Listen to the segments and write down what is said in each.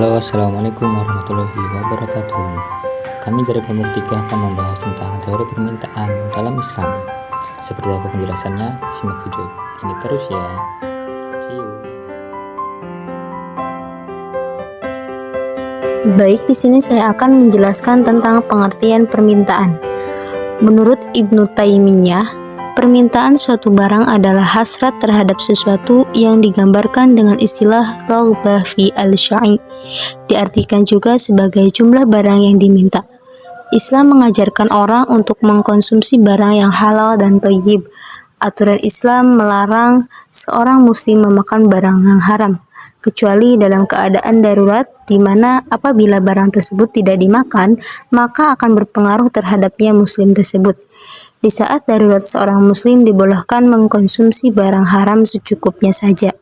Halo, assalamualaikum warahmatullahi wabarakatuh. Kami dari Pemuda 3 akan membahas tentang teori permintaan dalam Islam. Seperti apa penjelasannya? Simak video ini terus ya. See you. Baik, di sini saya akan menjelaskan tentang pengertian permintaan. Menurut Ibnu Taimiyah, permintaan suatu barang adalah hasrat terhadap sesuatu yang digambarkan dengan istilah raghbah fi al-syai'. Diartikan juga sebagai jumlah barang yang diminta. Islam mengajarkan orang untuk mengkonsumsi barang yang halal dan thayyib. Aturan Islam melarang seorang muslim memakan barang yang haram, kecuali dalam keadaan darurat, di mana apabila barang tersebut tidak dimakan, maka akan berpengaruh terhadapnya muslim tersebut. Di saat darurat, seorang muslim dibolehkan mengkonsumsi barang haram secukupnya saja.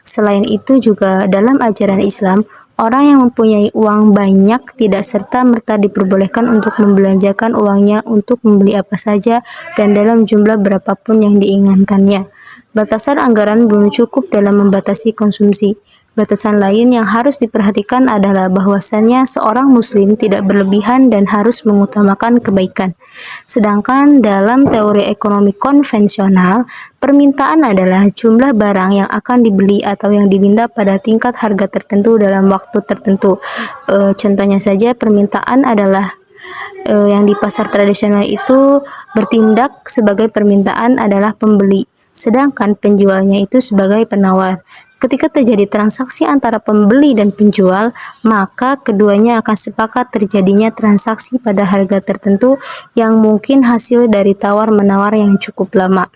Selain itu juga dalam ajaran Islam, orang yang mempunyai uang banyak tidak serta-merta diperbolehkan untuk membelanjakan uangnya untuk membeli apa saja dan dalam jumlah berapapun yang diinginkannya. Batasan anggaran belum cukup dalam membatasi konsumsi. Batasan lain yang harus diperhatikan adalah bahwasannya seorang muslim tidak berlebihan dan harus mengutamakan kebaikan. Sedangkan dalam teori ekonomi konvensional, permintaan adalah jumlah barang yang akan dibeli atau yang diminta pada tingkat harga tertentu dalam waktu tertentu. Contohnya saja, permintaan adalah yang di pasar tradisional itu bertindak sebagai permintaan adalah pembeli, sedangkan penjualnya itu sebagai penawar. Ketika terjadi transaksi antara pembeli dan penjual, maka keduanya akan sepakat terjadinya transaksi pada harga tertentu yang mungkin hasil dari tawar-menawar yang cukup lama.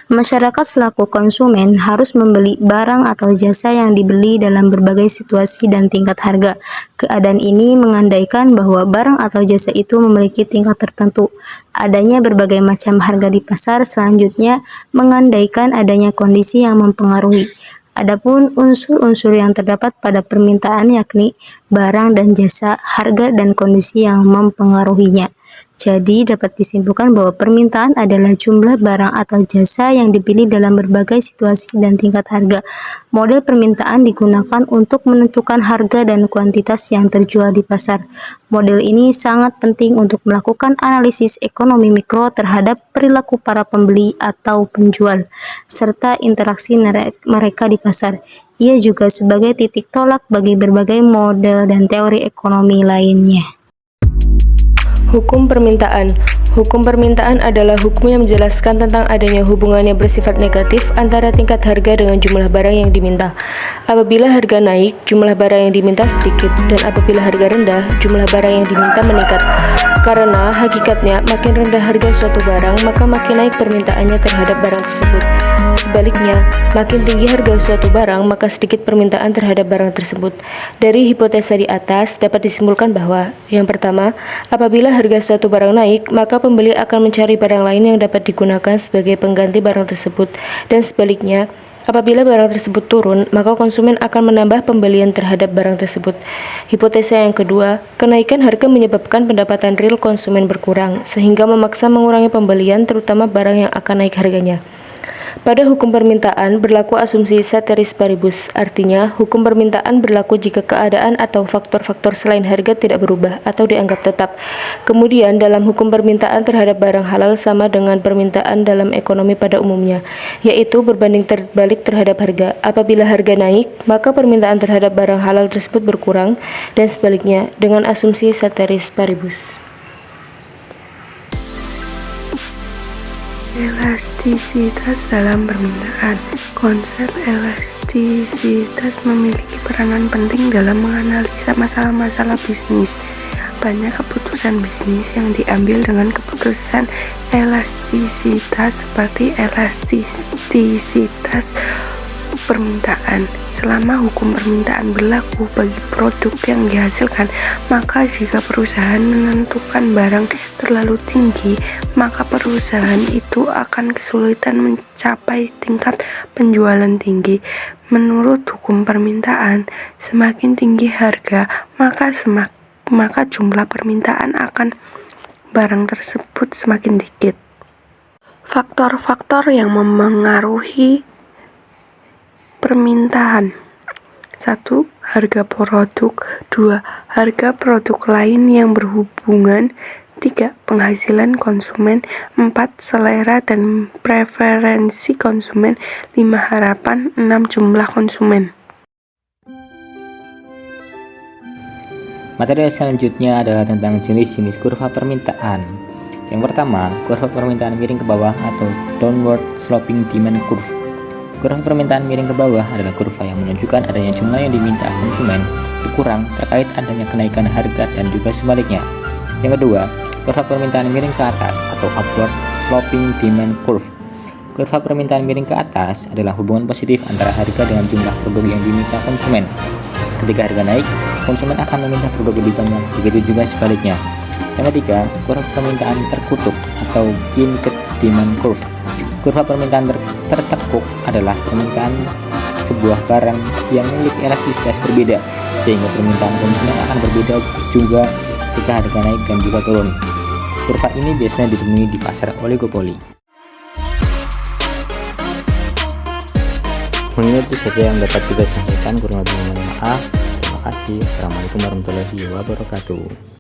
Masyarakat selaku konsumen harus membeli barang atau jasa yang dibeli dalam berbagai situasi dan tingkat harga. Keadaan ini mengandaikan bahwa barang atau jasa itu memiliki tingkat tertentu. Adanya berbagai macam harga di pasar selanjutnya mengandaikan adanya kondisi yang mempengaruhi. Adapun unsur-unsur yang terdapat pada permintaan yakni barang dan jasa, harga dan kondisi yang mempengaruhinya. Jadi dapat disimpulkan bahwa permintaan adalah jumlah barang atau jasa yang dipilih dalam berbagai situasi dan tingkat harga. Model permintaan digunakan untuk menentukan harga dan kuantitas yang terjual di pasar. Model ini sangat penting untuk melakukan analisis ekonomi mikro terhadap perilaku para pembeli atau penjual, serta interaksi mereka di pasar. Ia juga sebagai titik tolak bagi berbagai model dan teori ekonomi lainnya. Hukum permintaan. Hukum permintaan adalah hukum yang menjelaskan tentang adanya hubungan yang bersifat negatif antara tingkat harga dengan jumlah barang yang diminta. Apabila harga naik, jumlah barang yang diminta sedikit, dan apabila harga rendah, jumlah barang yang diminta meningkat. Karena hakikatnya, makin rendah harga suatu barang, maka makin naik permintaannya terhadap barang tersebut. Sebaliknya, makin tinggi harga suatu barang, maka sedikit permintaan terhadap barang tersebut. Dari hipotesa di atas, dapat disimpulkan bahwa, yang pertama, apabila harga suatu barang naik, maka pembeli akan mencari barang lain yang dapat digunakan sebagai pengganti barang tersebut. Dan sebaliknya, apabila barang tersebut turun, maka konsumen akan menambah pembelian terhadap barang tersebut. Hipotesa yang kedua, kenaikan harga menyebabkan pendapatan real konsumen berkurang, sehingga memaksa mengurangi pembelian terutama barang yang akan naik harganya. Pada hukum permintaan berlaku asumsi ceteris paribus, artinya hukum permintaan berlaku jika keadaan atau faktor-faktor selain harga tidak berubah atau dianggap tetap. Kemudian dalam hukum permintaan terhadap barang halal sama dengan permintaan dalam ekonomi pada umumnya, yaitu berbanding terbalik terhadap harga. Apabila harga naik, maka permintaan terhadap barang halal tersebut berkurang, dan sebaliknya dengan asumsi ceteris paribus. Elastisitas dalam permintaan. Konsep elastisitas memiliki peranan penting dalam menganalisa masalah-masalah bisnis. Banyak keputusan bisnis yang diambil dengan keputusan elastisitas seperti elastisitas permintaan. Selama hukum permintaan berlaku bagi produk yang dihasilkan, maka jika perusahaan menentukan barang terlalu tinggi, maka perusahaan itu akan kesulitan mencapai tingkat penjualan tinggi. Menurut hukum permintaan, semakin tinggi harga, maka jumlah permintaan akan barang tersebut semakin dikit. Faktor-faktor yang memengaruhi permintaan. 1. Harga produk. 2. Harga produk lain yang berhubungan. 3. Penghasilan konsumen. 4. Selera dan preferensi konsumen. 5. Harapan. 6. Jumlah konsumen. Materi selanjutnya adalah tentang jenis-jenis kurva permintaan. Yang pertama, kurva permintaan miring ke bawah atau downward sloping demand curve. Kurva permintaan miring ke bawah adalah kurva yang menunjukkan adanya jumlah yang diminta konsumen berkurang terkait adanya kenaikan harga dan juga sebaliknya. Yang kedua, kurva permintaan miring ke atas atau upward sloping demand curve. Kurva permintaan miring ke atas adalah hubungan positif antara harga dengan jumlah produk yang diminta konsumen. Ketika harga naik, konsumen akan meminta produk lebih banyak, begitu juga sebaliknya. Yang ketiga, kurva permintaan terkutuk atau kinked demand curve. Kurva permintaan tertekuk adalah permintaan sebuah barang yang memiliki elastisitas berbeda, sehingga permintaan konsumen akan berbeda juga ketika harga naik dan juga turun. Kurva ini biasanya ditemui di pasar oligopoli. Mungkin itu saja yang dapat kita sampaikan, kurang lebih mohon maaf. Terima kasih. Assalamualaikum warahmatullahi wabarakatuh.